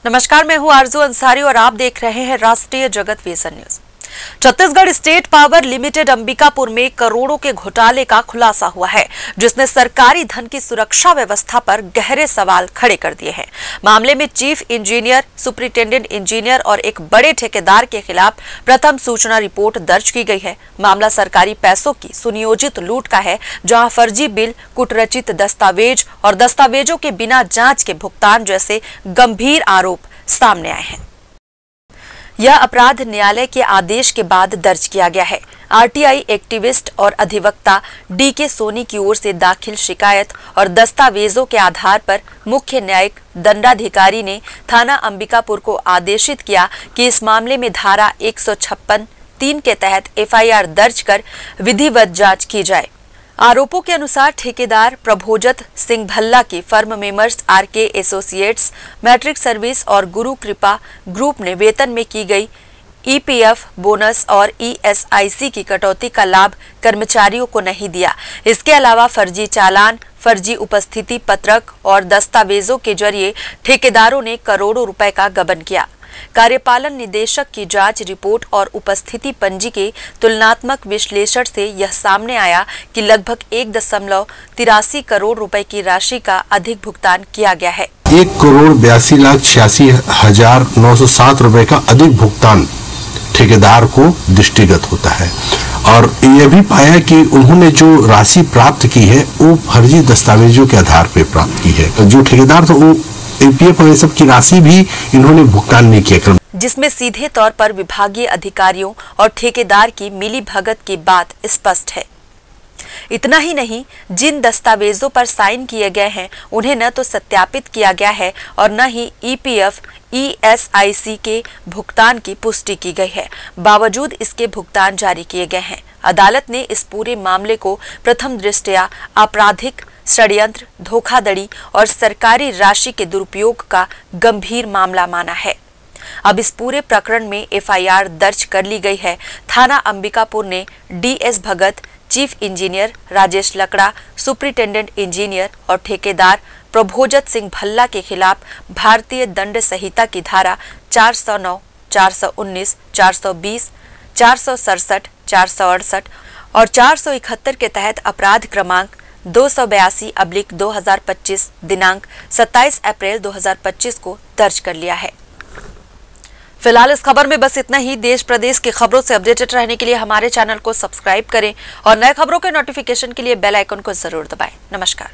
नमस्कार, मैं हूं आरजू अंसारी और आप देख रहे हैं राष्ट्रीय जगत vision news. Chhattisgarh state power limited Ambikapur में करोड़ों के घोटाले का खुलासा हुआ है, जिसने सरकारी धन की सुरक्षा व्यवस्था पर गहरे सवाल खड़े कर दिए हैं। मामले में चीफ इंजीनियर, सुपरिटेंडेंट इंजीनियर और एक बड़े ठेकेदार के खिलाफ प्रथम सूचना रिपोर्ट दर्ज की गई है। मामला सरकारी पैसों की सुनियोजित लूट का है, जहां फर्जी बिल, कुटरचित दस्तावेज और दस्तावेजों के बिना जांच के भुगतान जैसे गंभीर आरोप सामने आए हैं। यह अपराध न्यायालय के आदेश के बाद दर्ज किया गया है। आरटीआई एक्टिविस्ट और अधिवक्ता डीके सोनी की ओर से दाखिल शिकायत और दस्तावेजों के आधार पर मुख्य न्यायिक दंडाधिकारी ने थाना अंबिकापुर को आदेशित किया कि इस मामले में धारा 156(3) के तहत एफआईआर दर्ज कर विधिवत जांच की जाए। आरोपों के अनुसार ठेकेदार प्रभोजत सिंह भल्ला की firm Messrs RK associates, matric service और गुरु कृपा ग्रुप ने वेतन में की गई ईपीएफ बोनस और ईएसआईसी की कटौती का लाभ कर्मचारियों को नहीं दिया। इसके अलावा फर्जी चालान, फर्जी उपस्थिति पत्रक और दस्तावेजों के जरिए ठेकेदारों ने करोड़ों रुपए का गबन किया। कार्यपालन निदेशक की जांच रिपोर्ट और उपस्थिति पंजी के तुलनात्मक विश्लेषण से यह सामने आया कि लगभग 1.83 करोड़ रुपए की राशि का अधिक भुगतान किया गया है। 1,82,86,907 रुपए का अधिक भुगतान ठेकेदार को दृष्टिगत होता है और यह भी पाया कि उन्होंने जो राशि प्राप्त की है वो फर्जी दस्तावेजों के आधार पर प्राप्त की है। जो ठेकेदार था वो ईपीएफ और सब की राशि भी इन्होंने भुगतान नहीं किया, जिसमें सीधे तौर पर विभागीय अधिकारियों और ठेकेदार की मिलीभगत की बात स्पष्ट है। इतना ही नहीं, जिन दस्तावेजों पर साइन किए गए हैं उन्हें न तो सत्यापित किया गया है और न ही ईपीएफ ईएसआईसी के भुगतान की पुष्टि की गई है। बावजूद इसके भुगतान जारी किए गए हैं। अदालत ने इस पूरे मामले को प्रथम दृष्टया आपराधिक षड्यंत्र, धोखाधड़ी और सरकारी राशि के दुरुपयोग का गंभीर मामला माना है। अब इस पूरे प्रकरण में एफआईआर दर्ज कर ली गई है। थाना अंबिकापुर ने डीएस भगत, चीफ इंजीनियर राजेश लकड़ा, सुपरिटेंडेंट इंजीनियर और ठेकेदार प्रभोजत सिंह भल्ला के खिलाफ भारतीय दंड संहिता की धारा 409, 419, 420, 467, 468 और 471 के तहत अपराध क्रमांक 282/2025 दिनांक 27 अप्रैल 2025 को दर्ज कर लिया है। फिलहाल इस खबर में बस इतना ही। देश प्रदेश की खबरों से अपडेटेड रहने के लिए हमारे चैनल को सब्सक्राइब करें और नए खबरों के नोटिफिकेशन के लिए बेल आइकन को जरूर दबाएं। नमस्कार।